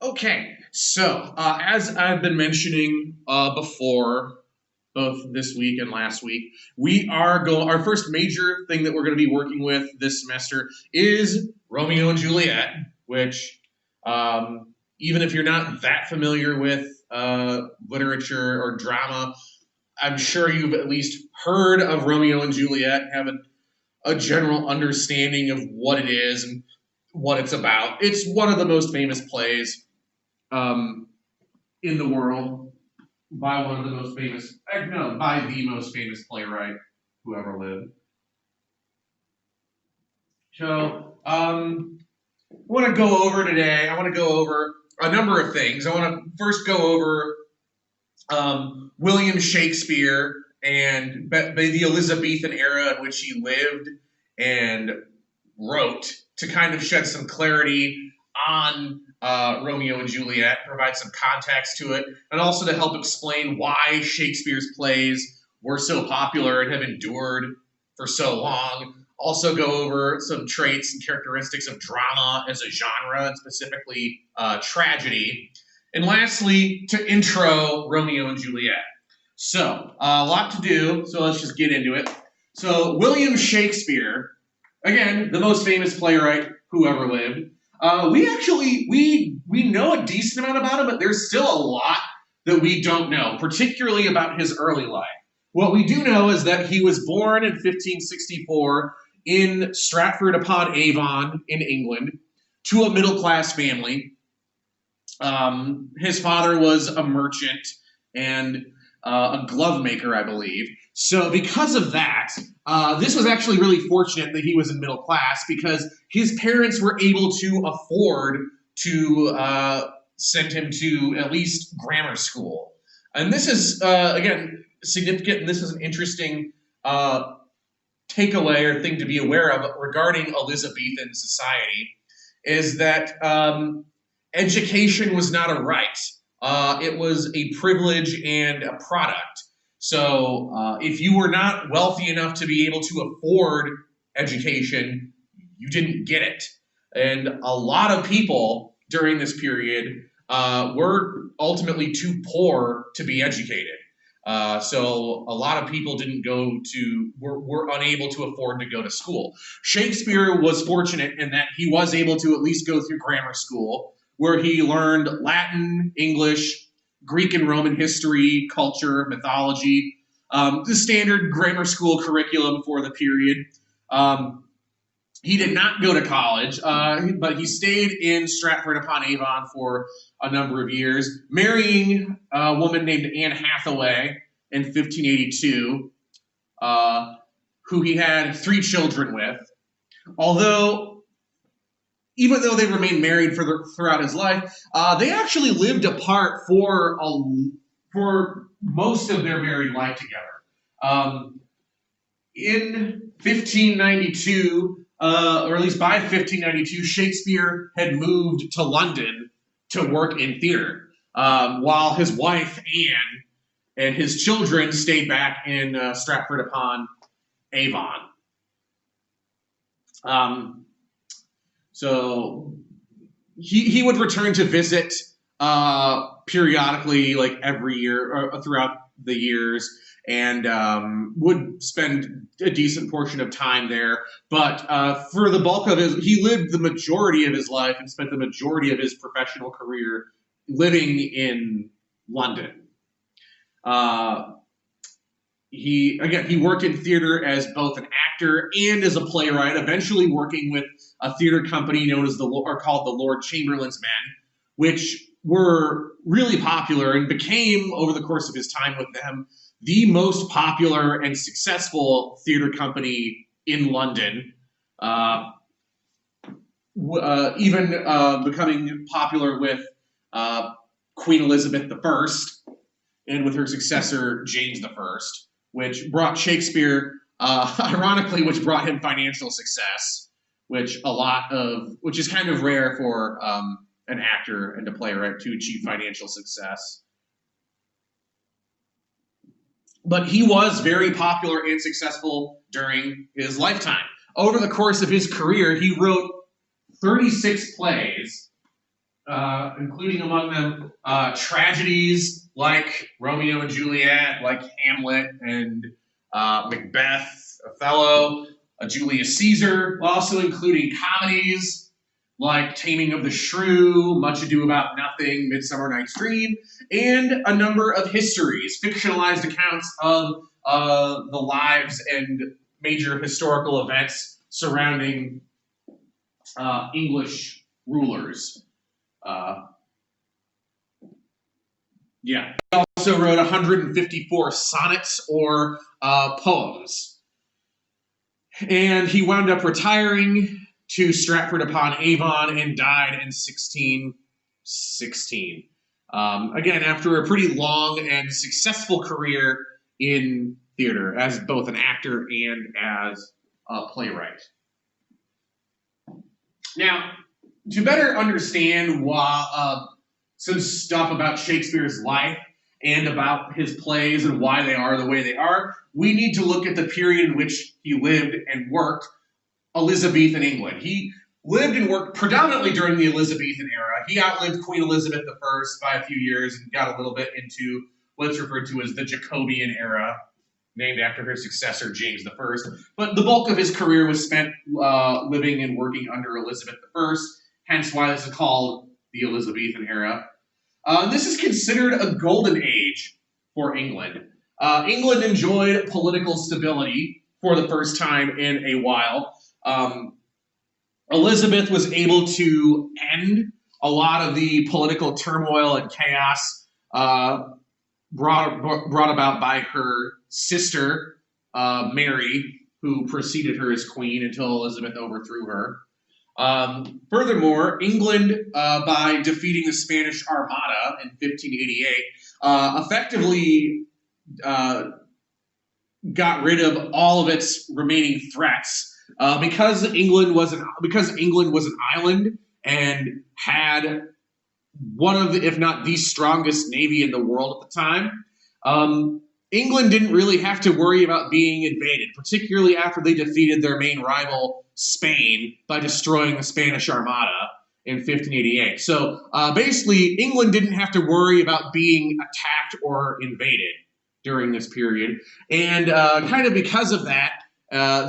Okay, so as I've been mentioning before, both this week and last week, we are going. Our first major thing that we're going to be working with this semester is Romeo and Juliet, which, even if you're not that familiar with literature or drama, I'm sure you've at least heard of Romeo and Juliet, have a general understanding of what it is and what it's about. It's one of the most famous plays um, in the world by one of the most famous, no, by the most famous playwright who ever lived. So, I want to go over today. I want to go over a number of things. I want to first go over William Shakespeare and the Elizabethan era in which he lived and wrote to kind of shed some clarity on Romeo and Juliet, provide some context to it, and also to help explain why Shakespeare's plays were so popular and have endured for so long. Also, go over some traits and characteristics of drama as a genre, and specifically tragedy. And lastly, to intro Romeo and Juliet. So, a lot to do, so let's just get into it. So, William Shakespeare, again, the most famous playwright who ever lived. We know a decent amount about him, but there's still a lot that we don't know, particularly about his early life. What we do know is that he was born in 1564 in Stratford upon Avon in England to a middle class family. His father was a merchant and a glove maker, I believe. So, because of that, this was actually really fortunate that he was in middle class because his parents were able to afford to send him to at least grammar school. And this is, again, significant, and this is an interesting takeaway or thing to be aware of regarding Elizabethan society is that education was not a right. It was a privilege and a product. So if you were not wealthy enough to be able to afford education, you didn't get it. And a lot of people during this period were ultimately too poor to be educated. So a lot of people were unable to afford to go to school. Shakespeare was fortunate in that he was able to at least go through grammar school, where he learned Latin, English, Greek and Roman history, culture, mythology, the standard grammar school curriculum for the period. He did not go to college, but he stayed in Stratford upon Avon for a number of years, marrying a woman named Anne Hathaway in 1582, who he had 3 children with. Although, even though they remained married throughout his life, they actually lived apart for most of their married life together. In 1592, or at least by 1592, Shakespeare had moved to London to work in theater, while his wife, Anne, and his children stayed back in Stratford upon Avon. So he would return to visit periodically, like every year or throughout the years, and would spend a decent portion of time there. But for the bulk of he lived the majority of his life and spent the majority of his professional career living in London. He worked in theater as both an actor and as a playwright, eventually working with a theater company known as called the Lord Chamberlain's Men, which were really popular and became, over the course of his time with them, the most popular and successful theater company in London, even becoming popular with Queen Elizabeth I and with her successor, James I, which brought Shakespeare, ironically, which brought him financial success, which is kind of rare for an actor and a playwright to achieve financial success. But he was very popular and successful during his lifetime. Over the course of his career, he wrote 36 plays, including among them tragedies like Romeo and Juliet, like Hamlet and Macbeth, Othello, Julius Caesar, also including comedies like Taming of the Shrew, Much Ado About Nothing, Midsummer Night's Dream, and a number of histories, fictionalized accounts of the lives and major historical events surrounding English rulers. Uh, yeah. He also wrote 154 sonnets or poems. And he wound up retiring to Stratford upon Avon and died in 1616. Again, after a pretty long and successful career in theater as both an actor and as a playwright. Now, to better understand some stuff about Shakespeare's life and about his plays and why they are the way they are, we need to look at the period in which he lived and worked, Elizabethan England. He lived and worked predominantly during the Elizabethan era. He outlived Queen Elizabeth I by a few years and got a little bit into what's referred to as the Jacobean era, named after her successor, James I. But the bulk of his career was spent living and working under Elizabeth I, hence why this is called the Elizabethan era. This is considered a golden age for England. England enjoyed political stability for the first time in a while. Elizabeth was able to end a lot of the political turmoil and chaos brought about by her sister, Mary, who preceded her as queen until Elizabeth overthrew her. Furthermore, England, by defeating the Spanish Armada in 1588, effectively got rid of all of its remaining threats. Because England was an island and had one of the, if not the strongest navy in the world at the time, England didn't really have to worry about being invaded, particularly after they defeated their main rival, Spain, by destroying the Spanish Armada in 1588. So basically, England didn't have to worry about being attacked or invaded during this period. And kind of because of that,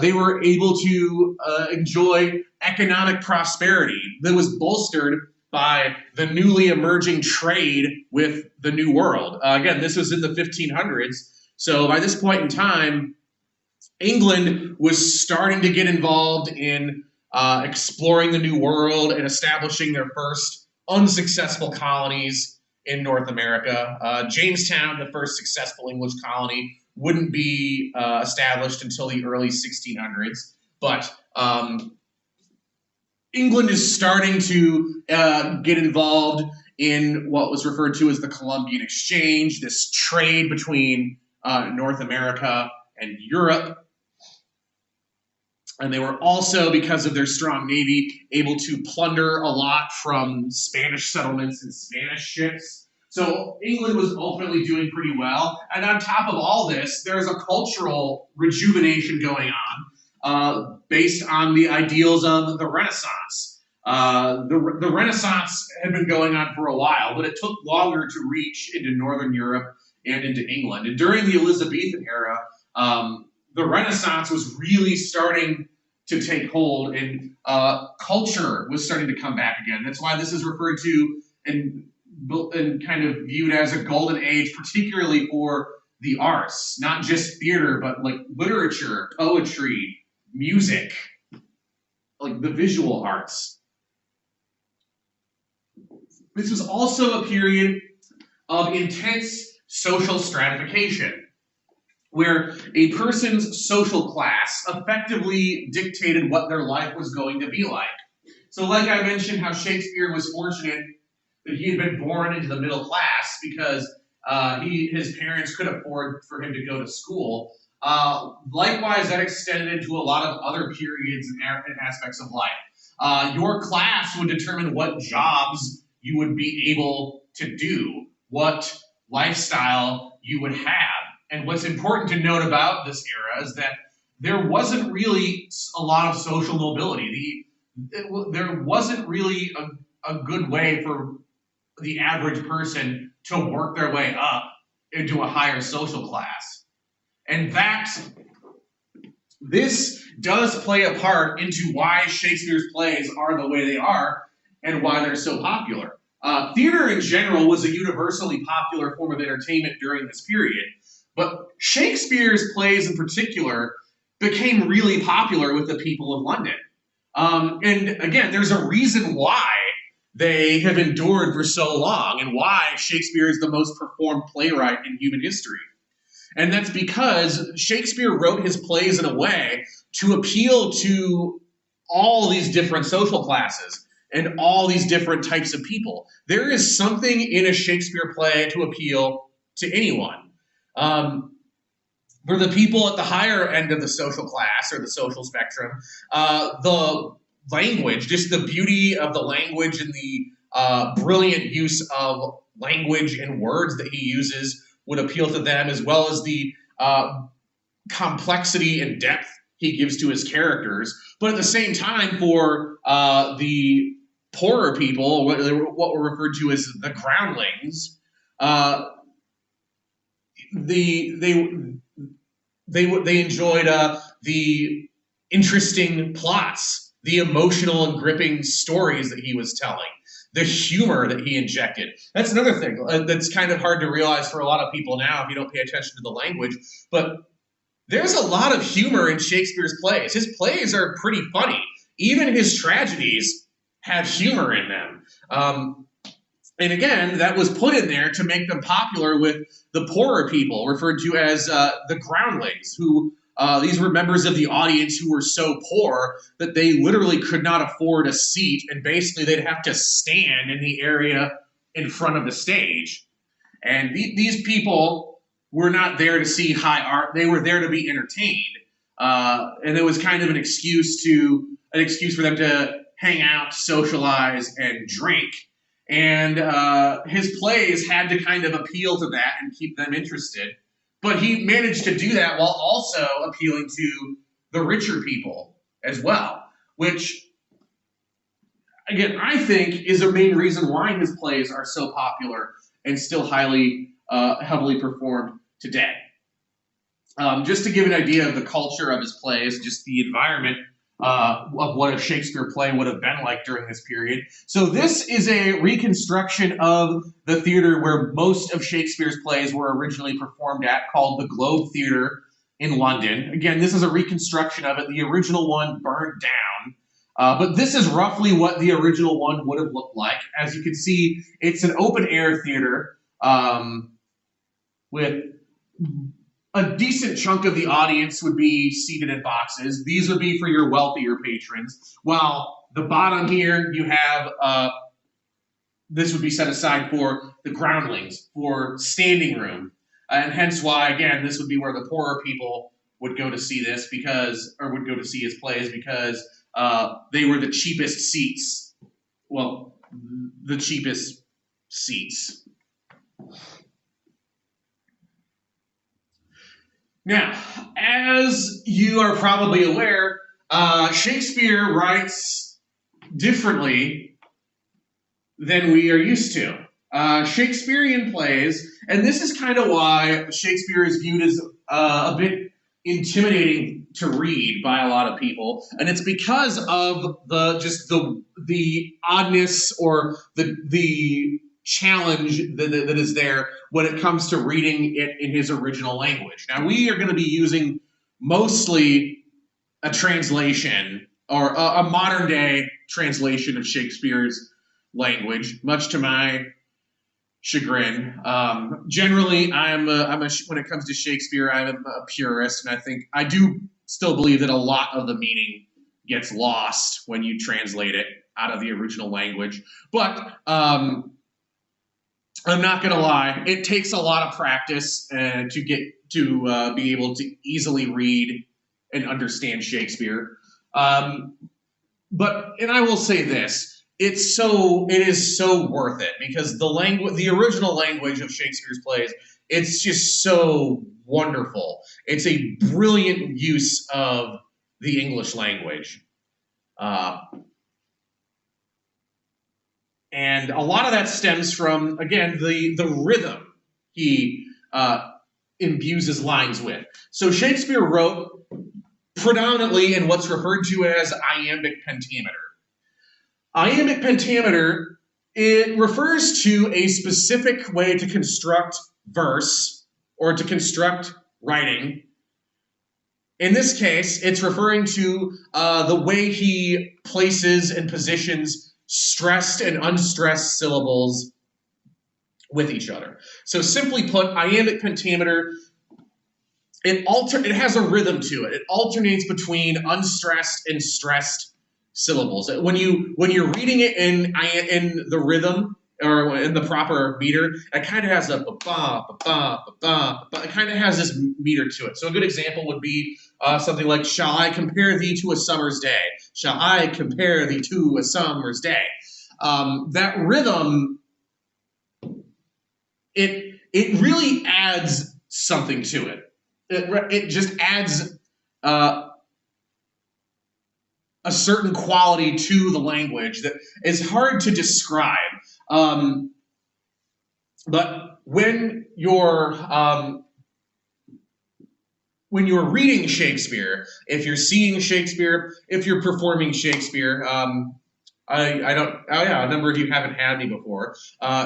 they were able to enjoy economic prosperity that was bolstered by the newly emerging trade with the New World. Again, this was in the 1500s. So by this point in time, England was starting to get involved in exploring the New World and establishing their first unsuccessful colonies in North America. Jamestown, the first successful English colony, wouldn't be established until the early 1600s. But England is starting to get involved in what was referred to as the Columbian Exchange, this trade between North America and Europe. And they were also, because of their strong navy, able to plunder a lot from Spanish settlements and Spanish ships. So England was ultimately doing pretty well. And on top of all this, there's a cultural rejuvenation going on based on the ideals of the Renaissance. The Renaissance had been going on for a while, but it took longer to reach into Northern Europe and into England. And during the Elizabethan era, the Renaissance was really starting to take hold, and culture was starting to come back again. That's why this is referred to and kind of viewed as a golden age, particularly for the arts, not just theater, but like literature, poetry, music, like the visual arts. This was also a period of intense social stratification, where a person's social class effectively dictated what their life was going to be like. So like I mentioned, how Shakespeare was fortunate that he had been born into the middle class because his parents could afford for him to go to school. Likewise, that extended into a lot of other periods and aspects of life. Your class would determine what jobs you would be able to do, what lifestyle you would have. And what's important to note about this era is that there wasn't really a lot of social mobility. There wasn't really a good way for the average person to work their way up into a higher social class. In fact, this does play a part into why Shakespeare's plays are the way they are and why they're so popular. Theater in general was a universally popular form of entertainment during this period, but Shakespeare's plays in particular became really popular with the people of London. And again, there's a reason why they have endured for so long and why Shakespeare is the most performed playwright in human history. And that's because Shakespeare wrote his plays in a way to appeal to all these different social classes and all these different types of people. There is something in a Shakespeare play to appeal to anyone. For the people at the higher end of the social class or the social spectrum, the language, just the beauty of the language and the brilliant use of language and words that he uses would appeal to them, as well as the complexity and depth he gives to his characters. But at the same time, for the poorer people, what were referred to as the groundlings, they enjoyed the interesting plots, the emotional and gripping stories that he was telling, the humor that he injected. That's another thing that's kind of hard to realize for a lot of people now if you don't pay attention to the language. But there's a lot of humor in Shakespeare's plays. His plays are pretty funny. Even his tragedies have humor in them. And again, that was put in there to make them popular with the poorer people, referred to as the groundlings, who these were members of the audience who were so poor that they literally could not afford a seat, and basically they'd have to stand in the area in front of the stage. And these people were not there to see high art; they were there to be entertained. And it was kind of an excuse for them to hang out, socialize, and drink. And his plays had to kind of appeal to that and keep them interested. But he managed to do that while also appealing to the richer people as well, which, again, I think is a main reason why his plays are so popular and still heavily performed today. Just to give an idea of the culture of his plays, just the environment of what a Shakespeare play would have been like during this period. So this is a reconstruction of the theater where most of Shakespeare's plays were originally performed at, called the Globe Theatre in London. Again, this is a reconstruction of it. The original one burned down, but this is roughly what the original one would have looked like. As you can see, it's an open-air theater with a decent chunk of the audience would be seated in boxes. These would be for your wealthier patrons. While the bottom here, you have, this would be set aside for the groundlings, for standing room. And hence why, again, this would be where the poorer people would go to see this would go to see his plays because they were the cheapest seats. Well, the cheapest seats. Now, as you are probably aware, Shakespeare writes differently than we are used to. Shakespearean plays, and this is kind of why Shakespeare is viewed as a bit intimidating to read by a lot of people, and it's because of the oddness or the challenge that is there when it comes to reading it in his original language. Now, we are going to be using mostly a translation or a modern day translation of Shakespeare's language, much to my chagrin. Generally, when it comes to Shakespeare, I'm a purist, and I do still believe that a lot of the meaning gets lost when you translate it out of the original language. But I'm not going to lie, it takes a lot of practice to get to be able to easily read and understand Shakespeare. But I will say this, it is so worth it because the original language of Shakespeare's plays, it's just so wonderful. It's a brilliant use of the English language. And a lot of that stems from, again, the rhythm he imbues his lines with. So Shakespeare wrote predominantly in what's referred to as iambic pentameter. Iambic pentameter, it refers to a specific way to construct verse or to construct writing. In this case, it's referring to the way he places and positions stressed and unstressed syllables with each other. So simply put, iambic pentameter, it has a rhythm to it. It alternates between unstressed and stressed syllables. When you're reading it in the rhythm or in the proper meter, it kind of has a ba ba ba ba ba ba. It kind of has this meter to it. So a good example would be something like, "Shall I compare thee to a summer's day? Shall I compare thee to a summer's day?" That rhythm, it really adds something to it. It just adds a certain quality to the language that is hard to describe. But when you're reading Shakespeare, if you're seeing Shakespeare, if you're performing Shakespeare, I don't. Oh yeah, a number of you haven't had me before.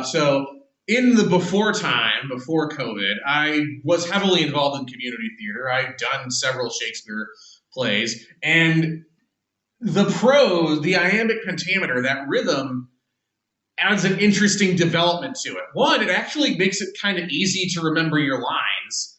So in the before COVID, I was heavily involved in community theater. I'd done several Shakespeare plays, and the prose, the iambic pentameter, that rhythm adds an interesting development to it. One, it actually makes it kind of easy to remember your lines,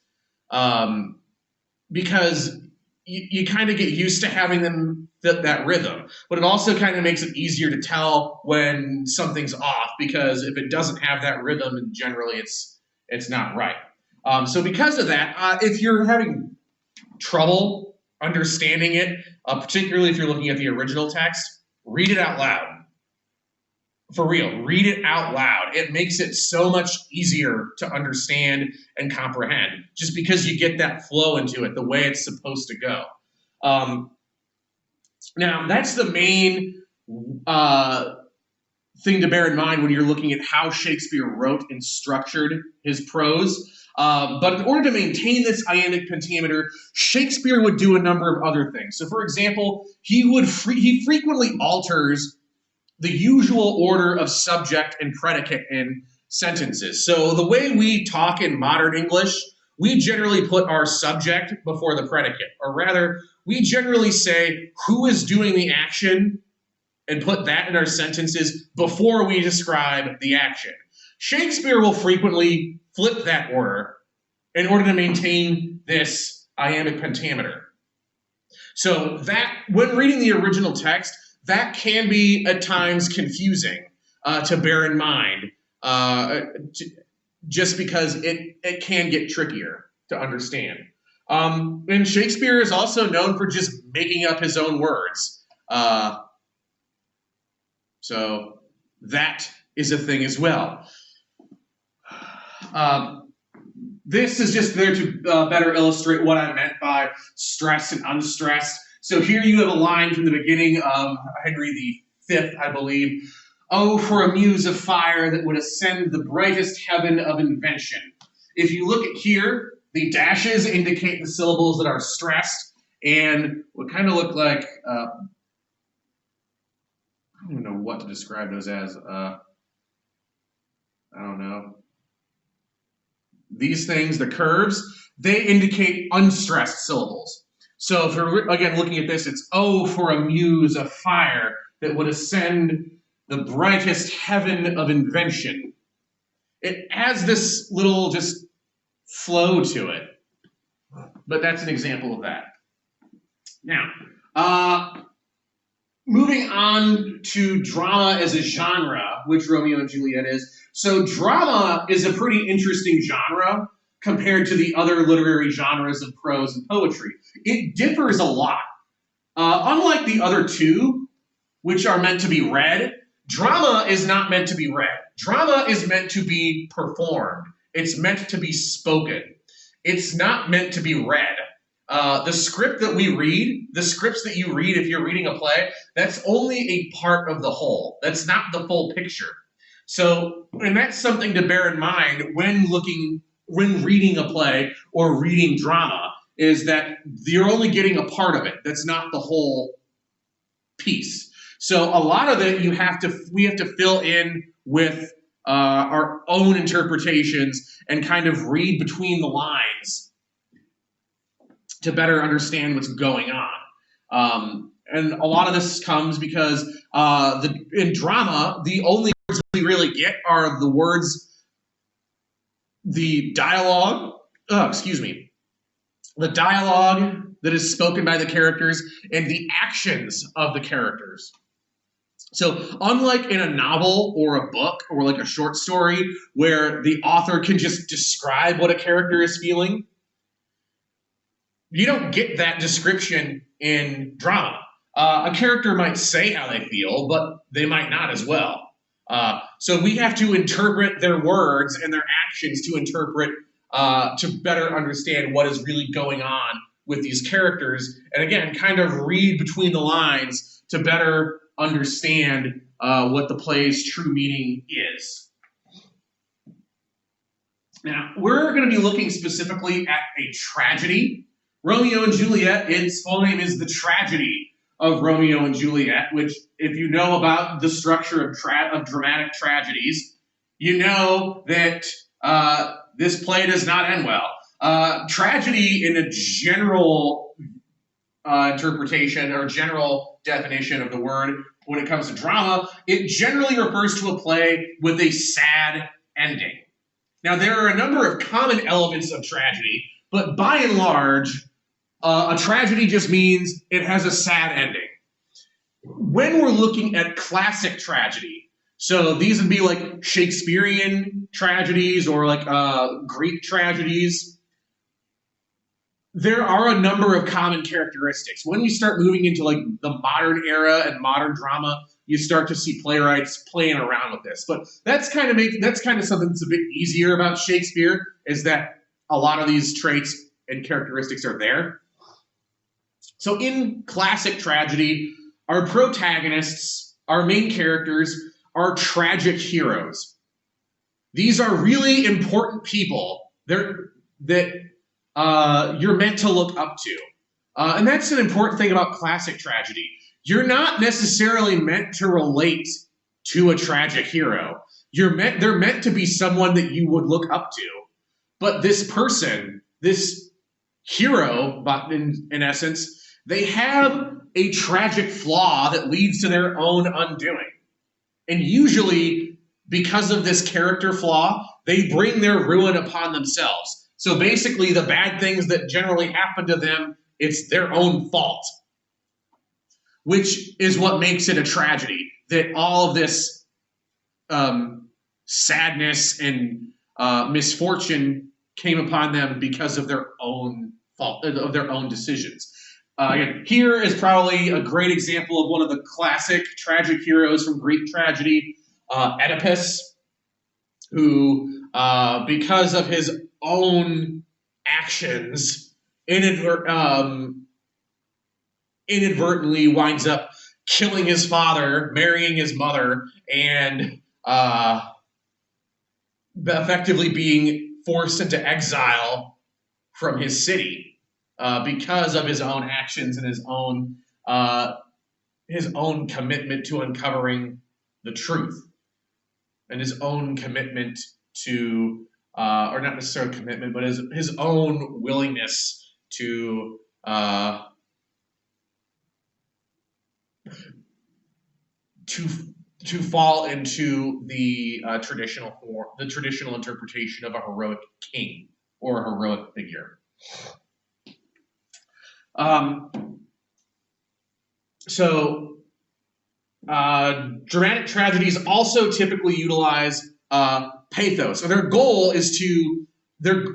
because you kind of get used to having them fit that rhythm. But it also kind of makes it easier to tell when something's off, because if it doesn't have that rhythm, generally it's not right. So because of that, if you're having trouble understanding it, particularly if you're looking at the original text, read it out loud. For real, read it out loud. It makes it so much easier to understand and comprehend, just because you get that flow into it, the way it's supposed to go. Now, that's the main thing to bear in mind when you're looking at how Shakespeare wrote and structured his prose. But in order to maintain this iambic pentameter, Shakespeare would do a number of other things. So, for example, he frequently alters the usual order of subject and predicate in sentences. So the way we talk in modern English, we generally put our subject before the predicate, or rather, we generally say who is doing the action and put that in our sentences before we describe the action. Shakespeare will frequently flip that order in order to maintain this iambic pentameter. So that, when reading the original text, that can be at times confusing to bear in mind, just because it can get trickier to understand. And Shakespeare is also known for just making up his own words. So that is a thing as well. This is just there to better illustrate what I meant by stressed and unstressed. So here you have a line from the beginning of Henry V, I believe. "Oh, for a muse of fire that would ascend the brightest heaven of invention." If you look at here, the dashes indicate the syllables that are stressed and what kind of look like, I don't even know what to describe those as. I don't know. These things, the curves, they indicate unstressed syllables. So if we're, again, looking at this, it's, "Oh, for a muse of fire that would ascend the brightest heaven of invention." It adds this little just flow to it. But that's an example of that. Now, moving on to drama as a genre, which Romeo and Juliet is. So drama is a pretty interesting genre compared to the other literary genres of prose and poetry. It differs a lot. Unlike the other two, which are meant to be read, drama is not meant to be read. Drama is meant to be performed. It's meant to be spoken. It's not meant to be read. The script that we read, the scripts that you read if you're reading a play, that's only a part of the whole. That's not the full picture. So, and that's something to bear in mind when reading a play or reading drama, is that you're only getting a part of it. That's not the whole piece. So a lot of it we have to fill in with our own interpretations and kind of read between the lines to better understand what's going on. And a lot of this comes because in drama, the only words we really get are the words, the dialogue, the dialogue that is spoken by the characters and the actions of the characters. So unlike in a novel or a book or like a short story where the author can just describe what a character is feeling, you don't get that description in drama. A character might say how they feel, but they might not as well. So we have to interpret their words and their actions to better understand what is really going on with these characters. And again, kind of read between the lines to better understand what the play's true meaning is. Now, we're going to be looking specifically at a tragedy. Romeo and Juliet, its full name is The Tragedy of Romeo and Juliet, which, if you know about the structure of dramatic tragedies, you know that this play does not end well. Tragedy, in a general interpretation or general definition of the word, when it comes to drama, it generally refers to a play with a sad ending. Now, there are a number of common elements of tragedy, but by and large, a tragedy just means it has a sad ending. When we're looking at classic tragedy, so these would be like Shakespearean tragedies or like Greek tragedies, there are a number of common characteristics. When you start moving into like the modern era and modern drama, you start to see playwrights playing around with this. But that's kind of something that's a bit easier about Shakespeare, is that a lot of these traits and characteristics are there. So in classic tragedy, our protagonists, our main characters, are tragic heroes. These are really important people that you're meant to look up to. And that's an important thing about classic tragedy. You're not necessarily meant to relate to a tragic hero. They're meant to be someone that you would look up to. But this person, this hero, but in essence, they have a tragic flaw that leads to their own undoing. And usually, because of this character flaw, they bring their ruin upon themselves. So basically, the bad things that generally happen to them, it's their own fault, which is what makes it a tragedy, that all of this sadness and misfortune came upon them because of their own fault, of their own decisions. Here is probably a great example of one of the classic tragic heroes from Greek tragedy, Oedipus, who, because of his own actions, inadvertently winds up killing his father, marrying his mother, and effectively being forced into exile from his city because of his own actions and his own commitment to uncovering the truth, and his own commitment to, or not necessarily commitment, but his own willingness to fall into the traditional interpretation of a heroic king or a heroic figure. Dramatic tragedies also typically utilize pathos. So their goal is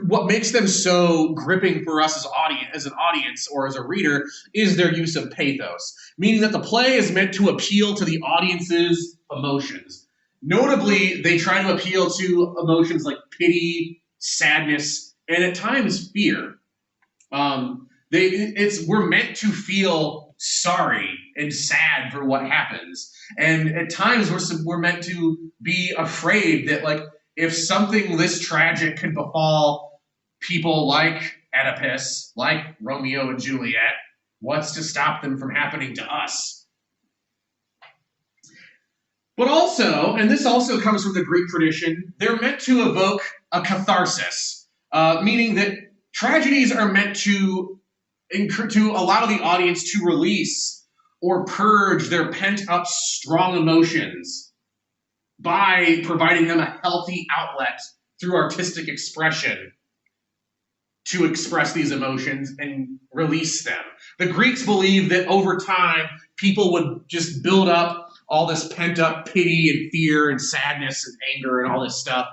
what makes them so gripping for us as an audience or as a reader is their use of pathos, meaning that the play is meant to appeal to the audience's emotions. Notably, they try to appeal to emotions like pity, sadness, and at times fear. We're meant to feel sorry and sad for what happens, and at times we're meant to be afraid that, like, if something this tragic could befall people like Oedipus, like Romeo and Juliet, what's to stop them from happening to us? But also, and this also comes from the Greek tradition, they're meant to evoke a catharsis, meaning that tragedies are meant to allow the audience to release or purge their pent-up strong emotions by providing them a healthy outlet through artistic expression to express these emotions and release them. The Greeks believed that over time, people would just build up all this pent-up pity and fear and sadness and anger and all this stuff.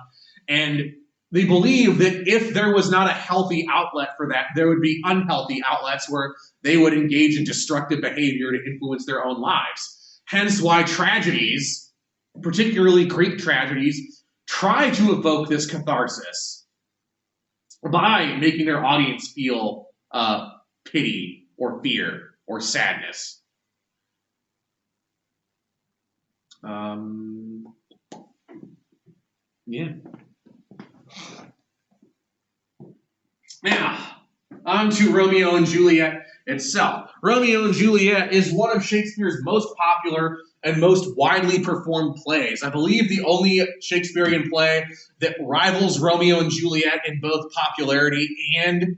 And they believed that if there was not a healthy outlet for that, there would be unhealthy outlets where they would engage in destructive behavior to influence their own lives. Hence why tragedies, particularly Greek tragedies, try to evoke this catharsis by making their audience feel pity or fear or sadness. Yeah. Now, on to Romeo and Juliet itself. Romeo and Juliet is one of Shakespeare's most popular and most widely performed plays. I believe the only Shakespearean play that rivals Romeo and Juliet in both popularity and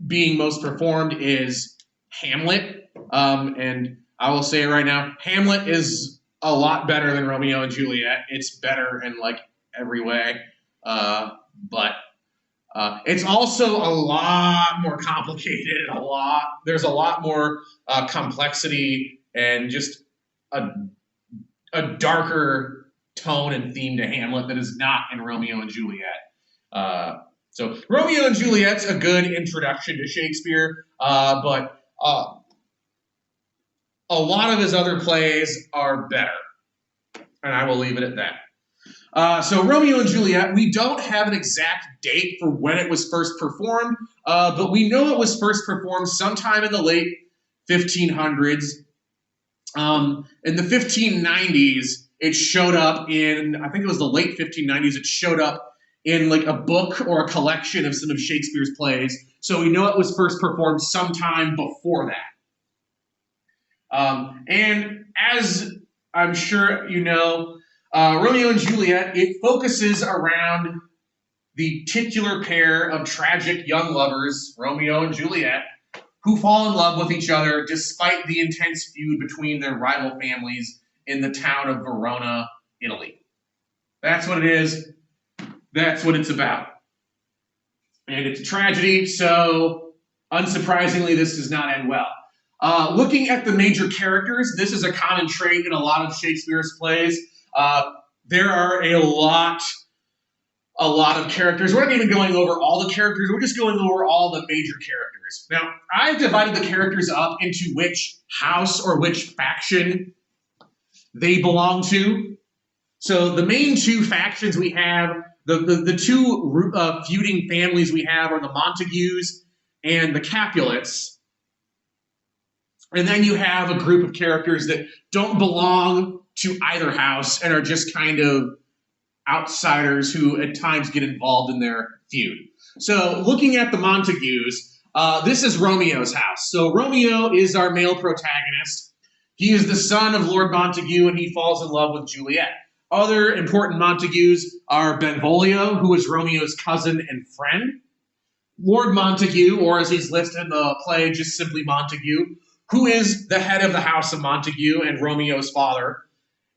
being most performed is Hamlet. And I will say right now, Hamlet is a lot better than Romeo and Juliet. It's better in like every way, but it's also a lot more complicated. There's a lot more complexity and just a darker tone and theme to Hamlet that is not in Romeo and Juliet. So Romeo and Juliet's a good introduction to Shakespeare, but a lot of his other plays are better, and I will leave it at that. So Romeo and Juliet, we don't have an exact date for when it was first performed, but we know it was first performed sometime in the late 1500s. In the 1590s, it showed up in, I think it was the late 1590s, it showed up in like a book or a collection of some of Shakespeare's plays. So we know it was first performed sometime before that. And as I'm sure you know, Romeo and Juliet, it focuses around the titular pair of tragic young lovers, Romeo and Juliet, who fall in love with each other despite the intense feud between their rival families in the town of Verona, Italy. That's what it is. That's what it's about. And it's a tragedy, so unsurprisingly, this does not end well. Looking at the major characters, this is a common trait in a lot of Shakespeare's plays. There are a lot of characters. We're not even going over all the characters. We're just going over all the major characters. Now, I've divided the characters up into which house or which faction they belong to. So the main two factions we have, the two feuding families we have are the Montagues and the Capulets. And then you have a group of characters that don't belong to either house and are just kind of outsiders who at times get involved in their feud. So looking at the Montagues, this is Romeo's house. So Romeo is our male protagonist. He is the son of Lord Montague and he falls in love with Juliet. Other important Montagues are Benvolio, who is Romeo's cousin and friend. Lord Montague, or as he's listed in the play, just simply Montague, who is the head of the house of Montague and Romeo's father.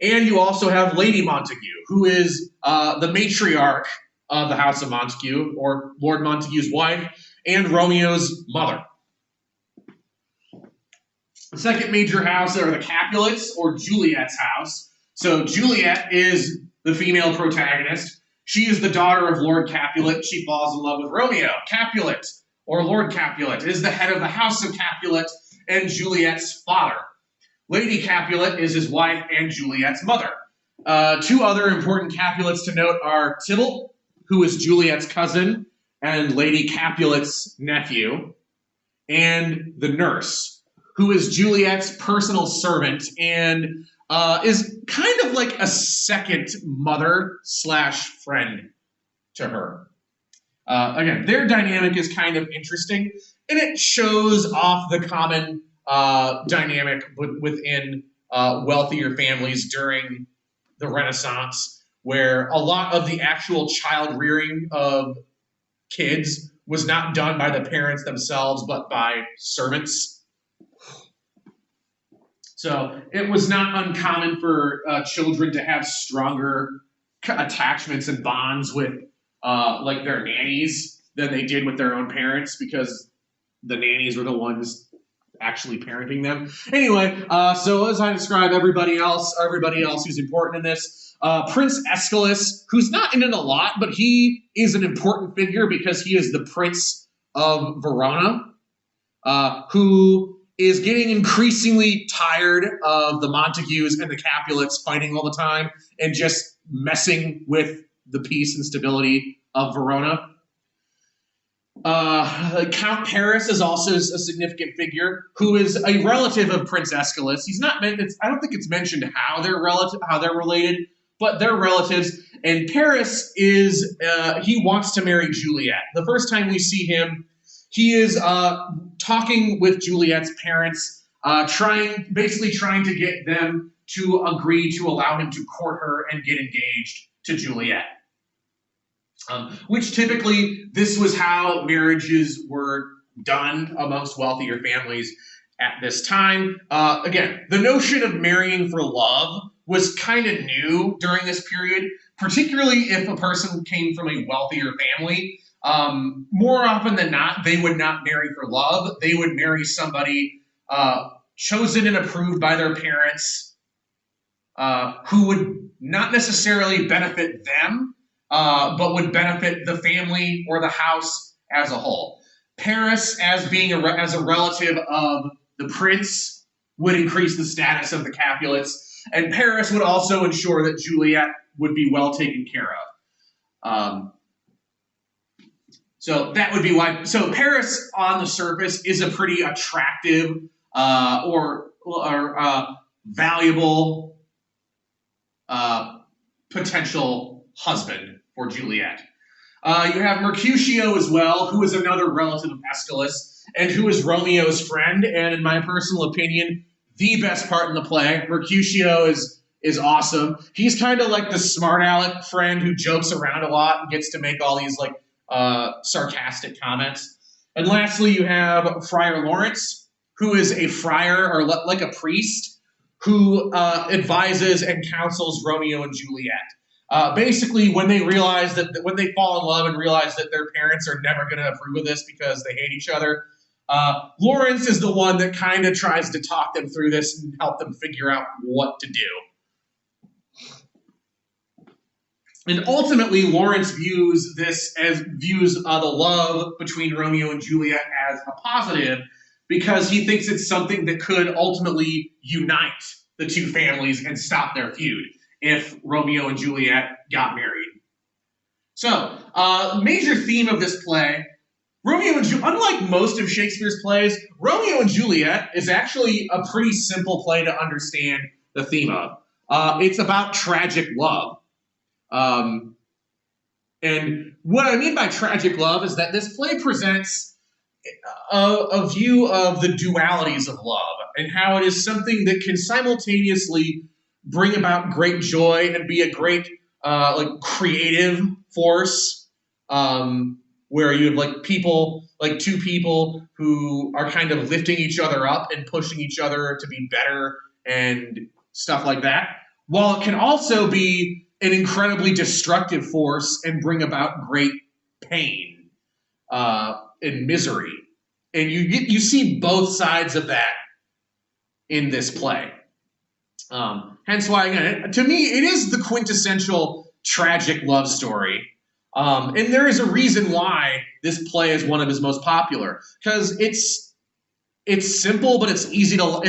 And you also have Lady Montague, who is the matriarch of the house of Montague, or Lord Montague's wife, and Romeo's mother. The second major house are the Capulets, or Juliet's house. So Juliet is the female protagonist. She is the daughter of Lord Capulet. She falls in love with Romeo. Capulet, or Lord Capulet, is the head of the house of Capulet and Juliet's father. Lady Capulet is his wife and Juliet's mother. Two other important Capulets to note are Tybalt, who is Juliet's cousin, and Lady Capulet's nephew, and the nurse, who is Juliet's personal servant and is kind of like a second mother slash friend to her. Again, their dynamic is kind of interesting, and it shows off the common dynamic within wealthier families during the Renaissance, where a lot of the actual child rearing of kids was not done by the parents themselves, but by servants. So it was not uncommon for children to have stronger attachments and bonds with like their nannies than they did with their own parents, because the nannies were the ones actually parenting them. Anyway, so as I describe everybody else who's important in this, Prince Aeschylus, who's not in it a lot, but he is an important figure because he is the Prince of Verona, who is getting increasingly tired of the Montagues and the Capulets fighting all the time and just messing with the peace and stability of Verona. Count Paris is also a significant figure who is a relative of Prince Aeschylus. He's not. I don't think it's mentioned how they're related, but they're relatives. And Paris is. He wants to marry Juliet. The first time we see him, he is talking with Juliet's parents, trying to get them to agree to allow him to court her and get engaged to Juliet. Which typically, this was how marriages were done amongst wealthier families at this time. Again, the notion of marrying for love was kind of new during this period, particularly if a person came from a wealthier family. More often than not, they would not marry for love. They would marry somebody chosen and approved by their parents, who would not necessarily benefit them, but would benefit the family or the house as a whole. Paris, as being as a relative of the prince, would increase the status of the Capulets, and Paris would also ensure that Juliet would be well taken care of. So that would be why. So Paris, on the surface, is a pretty attractive or valuable potential husband for Juliet. You have Mercutio as well, who is another relative of Aeschylus, and who is Romeo's friend, and in my personal opinion, the best part in the play. Mercutio is awesome. He's kind of like the smart aleck friend who jokes around a lot and gets to make all these like sarcastic comments. And lastly, you have Friar Lawrence, who is a friar or like a priest who advises and counsels Romeo and Juliet. Basically, when they realize when they fall in love and realize that their parents are never going to approve of this because they hate each other, Lawrence is the one that kind of tries to talk them through this and help them figure out what to do. And ultimately, Lawrence views the love between Romeo and Juliet as a positive because he thinks it's something that could ultimately unite the two families and stop their feud if Romeo and Juliet got married. So, major theme of this play, unlike most of Shakespeare's plays, Romeo and Juliet is actually a pretty simple play to understand the theme of. It's about tragic love. And what I mean by tragic love is that this play presents a view of the dualities of love and how it is something that can simultaneously bring about great joy and be a great creative force, where you have two people who are kind of lifting each other up and pushing each other to be better and stuff like that, while it can also be an incredibly destructive force and bring about great pain and misery. And you see both sides of that in this play. Hence why, again, to me, it is the quintessential tragic love story. And there is a reason why this play is one of his most popular, because it's simple, but it's easy to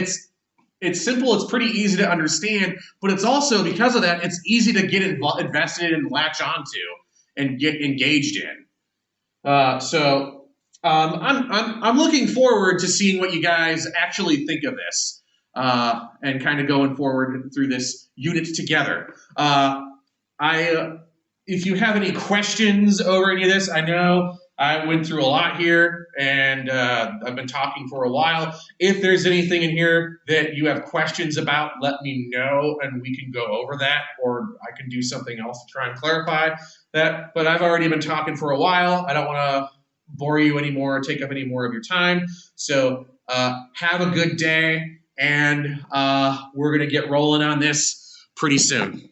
it's simple, it's pretty easy to understand, but it's also, because of that, it's easy to get invested and latch onto and get engaged in. I'm looking forward to seeing what you guys actually think of this, and kind of going forward through this unit together. I If you have any questions over any of this, I know I went through a lot here, and I've been talking for a while. If there's anything in here that you have questions about, let me know, and we can go over that, or I can do something else to try and clarify that. But I've already been talking for a while. I don't want to bore you anymore, take up any more of your time. So have a good day, and we're going to get rolling on this pretty soon.